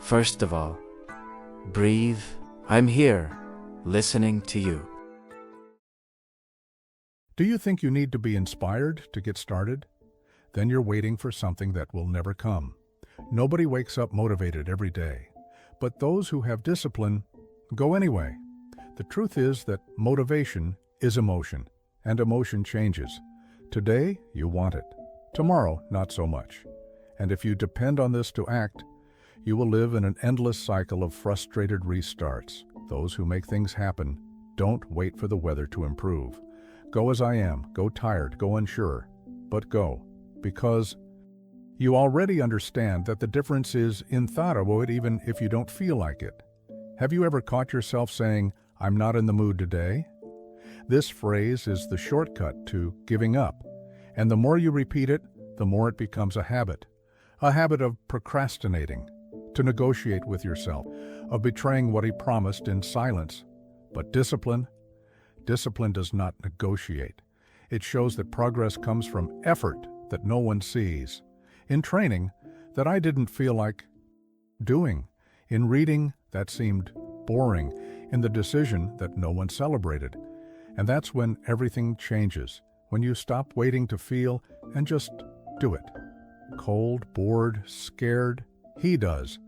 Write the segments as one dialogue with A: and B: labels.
A: First of all, breathe. I'm here, listening to you.
B: Do you think you need to be inspired to get started? Then you're waiting for something that will never come. Nobody wakes up motivated every day, but those who have discipline go anyway. The truth is that motivation is emotion, and emotion changes. Today, you want it. Tomorrow, not so much. And if you depend on this to act, you will live in an endless cycle of frustrated restarts. Those who make things happen don't wait for the weather to improve. Go as I am, go tired, go unsure, but go, because you already understand that the difference is in thought of it even if you don't feel like it. Have you ever caught yourself saying, "I'm not in the mood today"? This phrase is the shortcut to giving up, and the more you repeat it, the more it becomes a habit of procrastinating, to negotiate with yourself, of betraying what he promised in silence. But discipline does not negotiate. It shows that progress comes from effort that no one sees. In training, that I didn't feel like doing. In reading, that seemed boring. In the decision that no one celebrated. And that's when everything changes, when you stop waiting to feel and just do it. Cold, bored, scared, he does.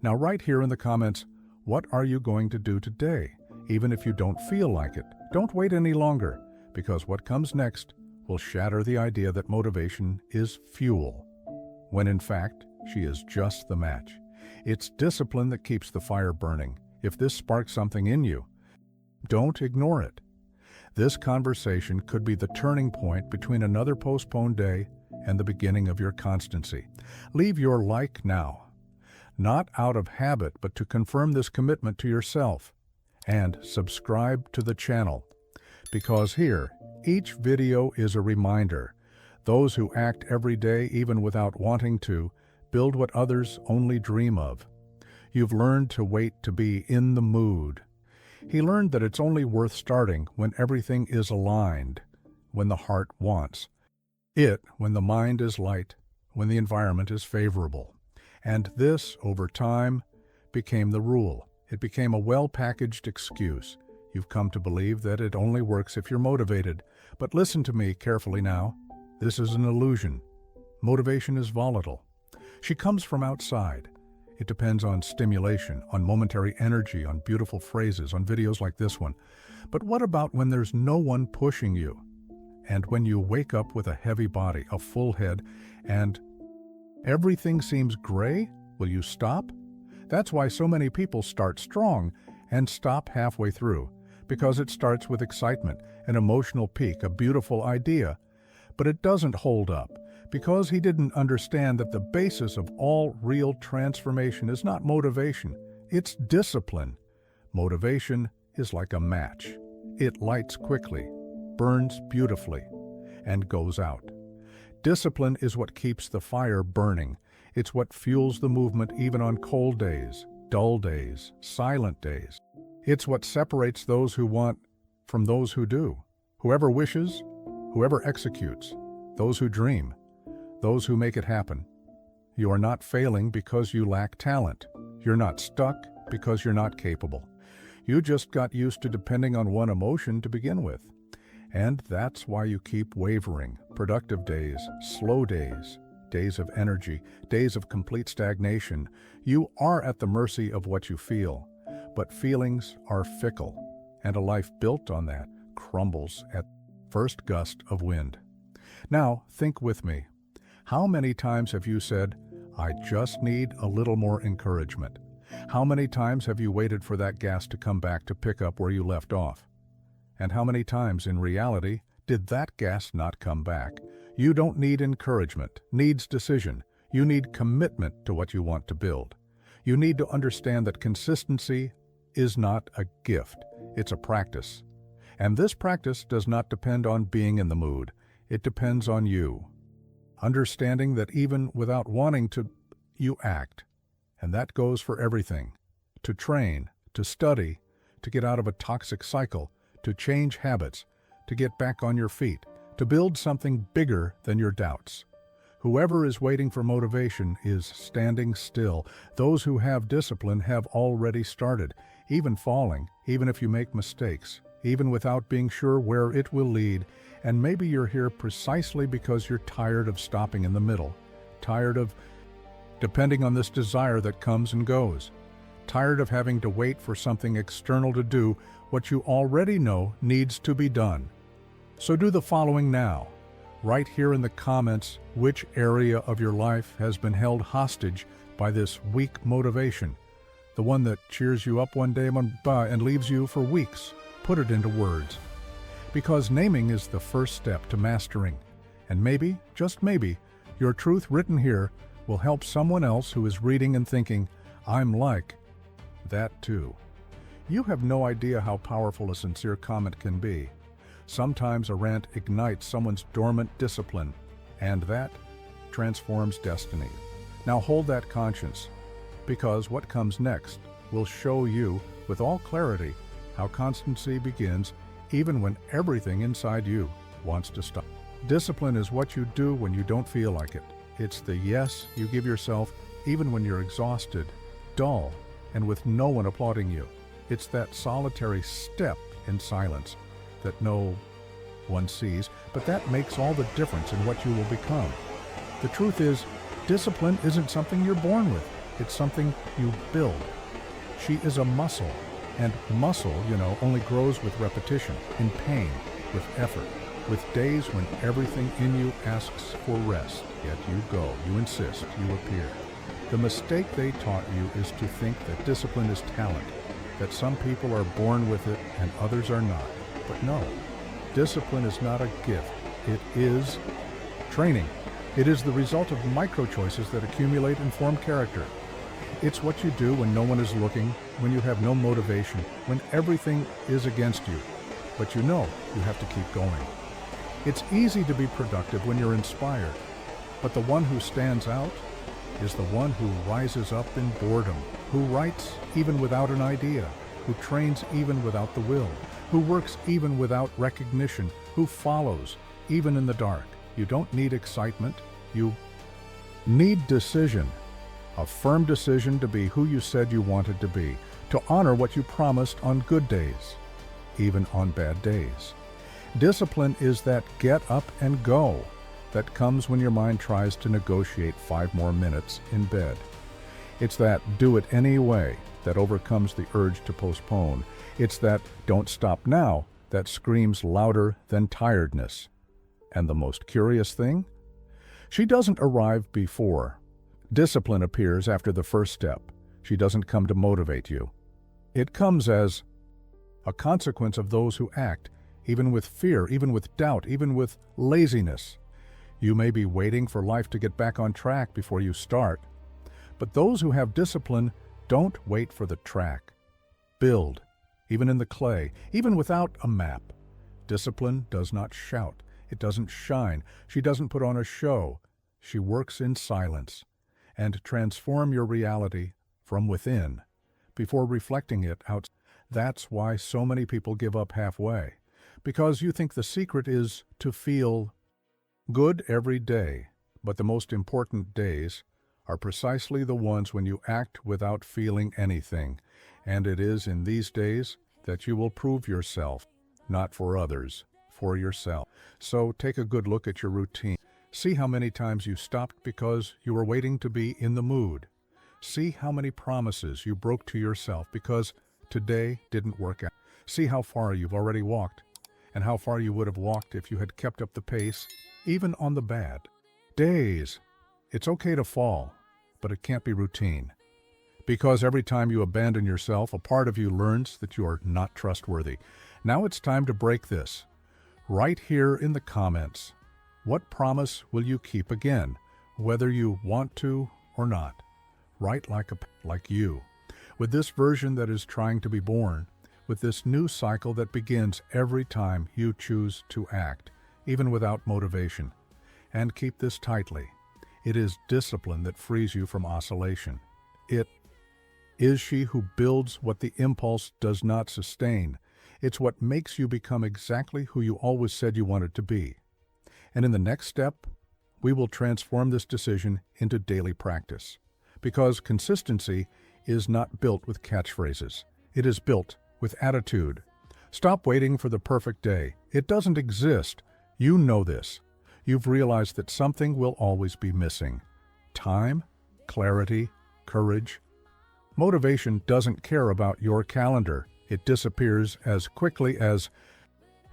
B: Now right here in the comments, what are you going to do today? Even if you don't feel like it, don't wait any longer, because what comes next will shatter the idea that motivation is fuel, when in fact, she is just the match. It's discipline that keeps the fire burning. If this sparks something in you, don't ignore it. This conversation could be the turning point between another postponed day and the beginning of your constancy. Leave your like now, not out of habit, but to confirm this commitment to yourself. And subscribe to the channel, because here, each video is a reminder. Those who act every day, even without wanting to, build what others only dream of. You've learned to wait to be in the mood. He learned that it's only worth starting when everything is aligned, when the heart wants it, when the mind is light, when the environment is favorable. And this, over time, became the rule. It became a well-packaged excuse. You've come to believe that it only works if you're motivated. But listen to me carefully now. This is an illusion. Motivation is volatile. She comes from outside. It depends on stimulation, on momentary energy, on beautiful phrases, on videos like this one. But what about when there's no one pushing you? And when you wake up with a heavy body, a full head, and everything seems gray? Will you stop? That's why so many people start strong and stop halfway through, because it starts with excitement, an emotional peak, a beautiful idea. But it doesn't hold up, because he didn't understand that the basis of all real transformation is not motivation, it's discipline. Motivation is like a match. It lights quickly, burns beautifully, and goes out. Discipline is what keeps the fire burning. It's what fuels the movement even on cold days, dull days, silent days. It's what separates those who want from those who do. Whoever wishes, whoever executes, those who dream, those who make it happen. You are not failing because you lack talent. You're not stuck because you're not capable. You just got used to depending on one emotion to begin with. And that's why you keep wavering. Productive days, slow days, days of energy, days of complete stagnation. You are at the mercy of what you feel. But feelings are fickle, and a life built on that crumbles at first gust of wind. Now, think with me. How many times have you said, "I just need a little more encouragement"? How many times have you waited for that gas to come back to pick up where you left off? And how many times, in reality, did that gas not come back? You don't need encouragement, needs decision. You need commitment to what you want to build. You need to understand that consistency is not a gift, it's a practice. And this practice does not depend on being in the mood. It depends on you. Understanding that even without wanting to, you act. And that goes for everything. To train, to study, to get out of a toxic cycle, to change habits, to get back on your feet, to build something bigger than your doubts. Whoever is waiting for motivation is standing still. Those who have discipline have already started, even falling, even if you make mistakes, even without being sure where it will lead. And maybe you're here precisely because you're tired of stopping in the middle, tired of depending on this desire that comes and goes, tired of having to wait for something external to do what you already know needs to be done. So do the following now. Write here in the comments which area of your life has been held hostage by this weak motivation, the one that cheers you up one day and leaves you for weeks. Put it into words. Because naming is the first step to mastering. And maybe, just maybe, your truth written here will help someone else who is reading and thinking, I'm like that too. You have no idea how powerful a sincere comment can be. Sometimes a rant ignites someone's dormant discipline, and that transforms destiny. Now hold that conscience, because what comes next will show you with all clarity how constancy begins even when everything inside you wants to stop. Discipline is what you do when you don't feel like it. It's the yes you give yourself even when you're exhausted, dull, and with no one applauding you. It's that solitary step in silence that no one sees, but that makes all the difference in what you will become. The truth is, discipline isn't something you're born with. It's something you build. She is a muscle, and muscle, only grows with repetition, in pain, with effort, with days when everything in you asks for rest. Yet you go, you insist, you appear. The mistake they taught you is to think that discipline is talent, that some people are born with it and others are not. But no, discipline is not a gift. It is training. It is the result of micro-choices that accumulate and form character. It's what you do when no one is looking, when you have no motivation, when everything is against you. But you know you have to keep going. It's easy to be productive when you're inspired, but the one who stands out is the one who rises up in boredom, who writes even without an idea, who trains even without the will, who works even without recognition, who follows even in the dark. You don't need excitement, you need decision. A firm decision to be who you said you wanted to be, to honor what you promised on good days, even on bad days. Discipline is that get up and go that comes when your mind tries to negotiate 5 more minutes in bed. It's that do it anyway that overcomes the urge to postpone. It's that don't stop now that screams louder than tiredness. And the most curious thing? She doesn't arrive before. Discipline appears after the first step. She doesn't come to motivate you. It comes as a consequence of those who act, even with fear, even with doubt, even with laziness. You may be waiting for life to get back on track before you start. But those who have discipline don't wait for the track. Build, even in the clay, even without a map. Discipline does not shout. It doesn't shine. She doesn't put on a show. She works in silence. And transform your reality from within before reflecting it out. That's why so many people give up halfway. Because you think the secret is to feel good every day. But the most important days are precisely the ones when you act without feeling anything. And it is in these days that you will prove yourself, not for others, for yourself. So take a good look at your routine. See how many times you stopped because you were waiting to be in the mood. See how many promises you broke to yourself because today didn't work out. See how far you've already walked and how far you would have walked if you had kept up the pace, even on the bad days. It's okay to fall, but it can't be routine. Because every time you abandon yourself, a part of you learns that you are not trustworthy. Now it's time to break this. Right here in the comments, what promise will you keep again, whether you want to or not? Write like you, with this version that is trying to be born, with this new cycle that begins every time you choose to act, even without motivation. And keep this tightly. It is discipline that frees you from oscillation. It is she who builds what the impulse does not sustain. It's what makes you become exactly who you always said you wanted to be. And in the next step, we will transform this decision into daily practice. Because consistency is not built with catchphrases. It is built with attitude. Stop waiting for the perfect day. It doesn't exist. You know this. You've realized that something will always be missing. Time, clarity, courage. Motivation doesn't care about your calendar. It disappears as quickly as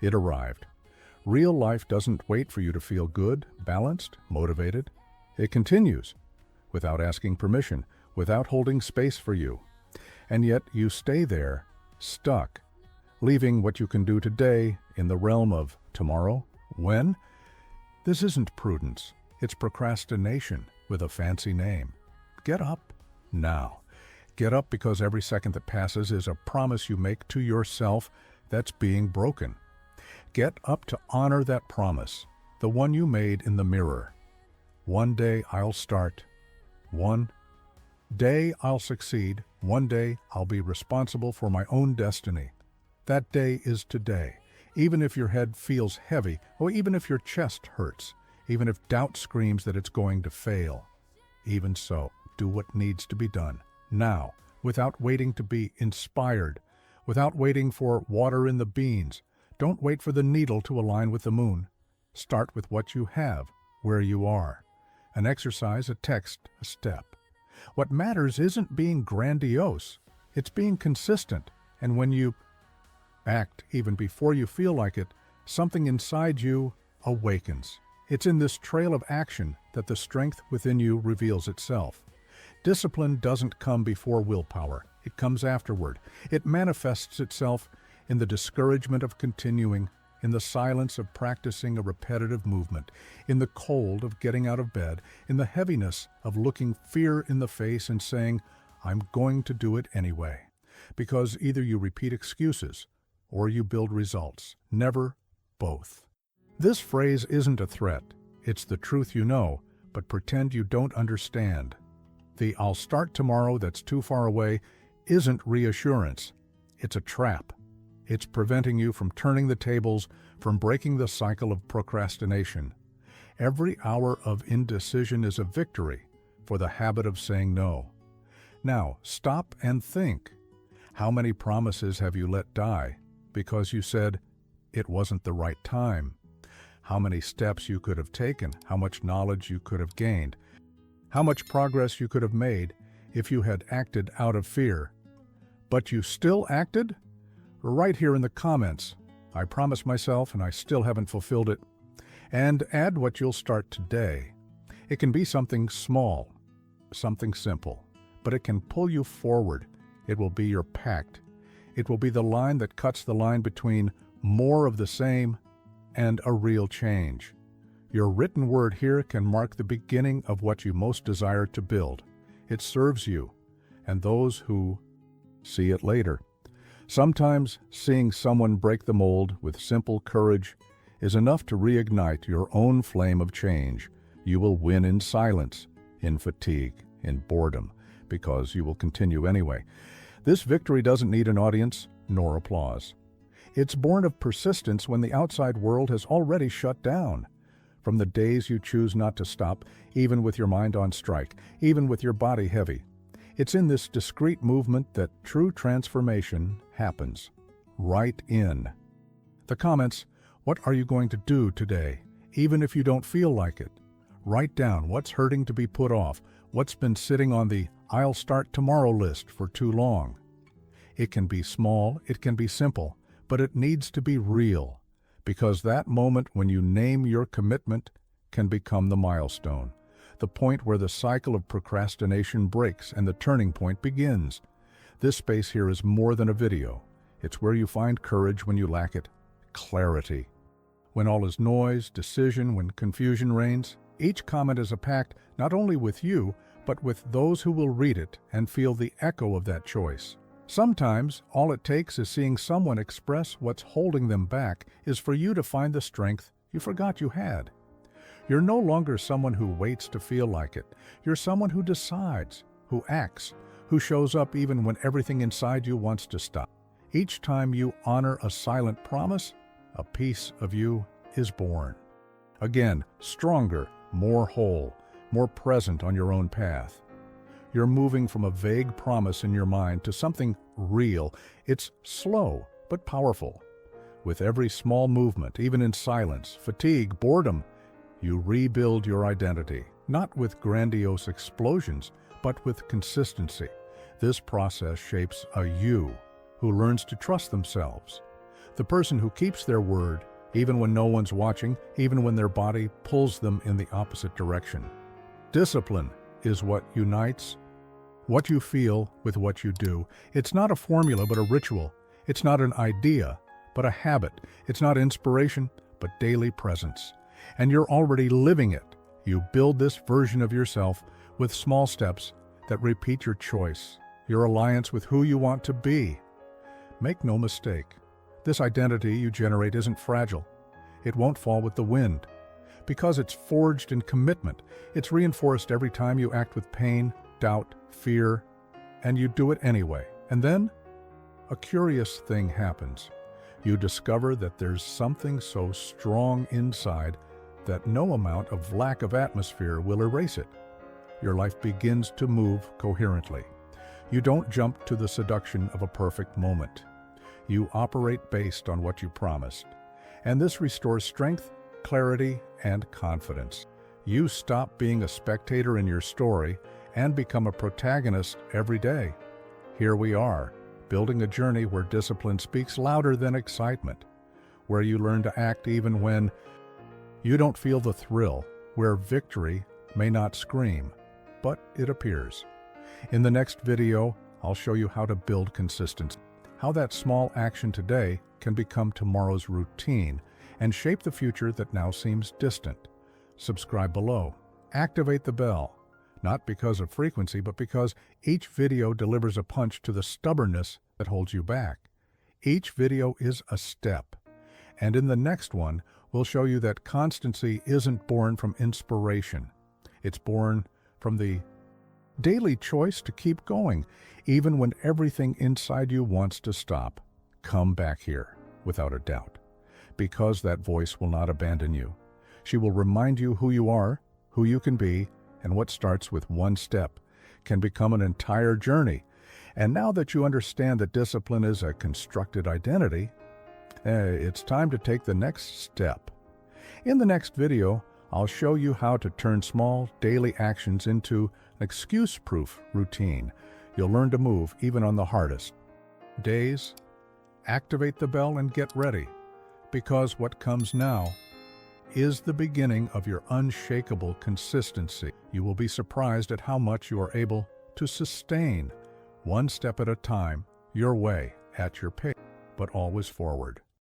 B: it arrived. Real life doesn't wait for you to feel good, balanced, motivated. It continues, without asking permission, without holding space for you. And yet you stay there, stuck, leaving what you can do today in the realm of tomorrow. When? This isn't prudence. It's procrastination with a fancy name. Get up now. Get up because every second that passes is a promise you make to yourself that's being broken. Get up to honor that promise, the one you made in the mirror. One day I'll start. One day I'll succeed. One day I'll be responsible for my own destiny. That day is today. Even if your head feels heavy, or even if your chest hurts, even if doubt screams that it's going to fail. Even so, do what needs to be done, now, without waiting to be inspired, without waiting for water in the beans. Don't wait for the needle to align with the moon. Start with what you have, where you are. An exercise, a text, a step. What matters isn't being grandiose, it's being consistent. And when you act even before you feel like it, something inside you awakens. It's in this trail of action that the strength within you reveals itself. Discipline doesn't come before willpower. It comes afterward. It manifests itself in the discouragement of continuing, in the silence of practicing a repetitive movement, in the cold of getting out of bed, in the heaviness of looking fear in the face and saying, I'm going to do it anyway. Because either you repeat excuses or you build results, never both. This phrase isn't a threat. It's the truth you know, but pretend you don't understand. The I'll start tomorrow that's too far away isn't reassurance. It's a trap. It's preventing you from turning the tables, from breaking the cycle of procrastination. Every hour of indecision is a victory for the habit of saying no. Now, stop and think. How many promises have you let die because you said it wasn't the right time? How many steps you could have taken, how much knowledge you could have gained, how much progress you could have made if you had acted out of fear. But you still acted? Right here in the comments. I promised myself and I still haven't fulfilled it. And add what you'll start today. It can be something small, something simple, but it can pull you forward. It will be your pact. It will be the line that cuts the line between more of the same and a real change. Your written word here can mark the beginning of what you most desire to build. It serves you and those who see it later. Sometimes seeing someone break the mold with simple courage is enough to reignite your own flame of change. You will win in silence, in fatigue, in boredom, because you will continue anyway. This victory doesn't need an audience nor applause. It's born of persistence when the outside world has already shut down. From the days you choose not to stop, even with your mind on strike, even with your body heavy. It's in this discreet movement that true transformation happens. Right in. The comments, what are you going to do today, even if you don't feel like it? Write down what's hurting to be put off, what's been sitting on the I'll start tomorrow list for too long. It can be small, it can be simple, but it needs to be real, because that moment when you name your commitment can become the milestone, the point where the cycle of procrastination breaks and the turning point begins. This space here is more than a video. It's where you find courage when you lack it, clarity. When all is noise, decision, when confusion reigns, each comment is a pact not only with you, but with those who will read it and feel the echo of that choice. Sometimes, all it takes is seeing someone express what's holding them back is for you to find the strength you forgot you had. You're no longer someone who waits to feel like it. You're someone who decides, who acts, who shows up even when everything inside you wants to stop. Each time you honor a silent promise, a piece of you is born. Again, stronger, more whole, more present on your own path. You're moving from a vague promise in your mind to something real. It's slow, but powerful. With every small movement, even in silence, fatigue, boredom, you rebuild your identity, not with grandiose explosions, but with consistency. This process shapes a you who learns to trust themselves. The person who keeps their word, even when no one's watching, even when their body pulls them in the opposite direction. Discipline is what unites what you feel with what you do. It's not a formula, but a ritual. It's not an idea, but a habit. It's not inspiration, but daily presence. And you're already living it. You build this version of yourself with small steps that repeat your choice, your alliance with who you want to be. Make no mistake, this identity you generate isn't fragile. It won't fall with the wind. Because it's forged in commitment, it's reinforced every time you act with pain, doubt, fear, and you do it anyway. And then, a curious thing happens. You discover that there's something so strong inside that no amount of lack of atmosphere will erase it. Your life begins to move coherently. You don't jump to the seduction of a perfect moment. You operate based on what you promised. And this restores strength, clarity, and confidence. You stop being a spectator in your story and become a protagonist every day. Here we are, building a journey where discipline speaks louder than excitement, where you learn to act even when you don't feel the thrill, where victory may not scream, but it appears. In the next video, I'll show you how to build consistency, how that small action today can become tomorrow's routine and shape the future that now seems distant. Subscribe below. Activate the bell, not because of frequency, but because each video delivers a punch to the stubbornness that holds you back. Each video is a step. And in the next one, we'll show you that constancy isn't born from inspiration. It's born from the daily choice to keep going, even when everything inside you wants to stop. Come back here, without a doubt, because that voice will not abandon you. She will remind you who you are, who you can be, and what starts with one step can become an entire journey. And now that you understand that discipline is a constructed identity, it's time to take the next step. In the next video, I'll show you how to turn small daily actions into an excuse-proof routine. You'll learn to move even on the hardest days. Activate the bell and get ready, because what comes now is the beginning of your unshakable consistency. You will be surprised at how much you are able to sustain, one step at a time, your way, at your pace, but always forward.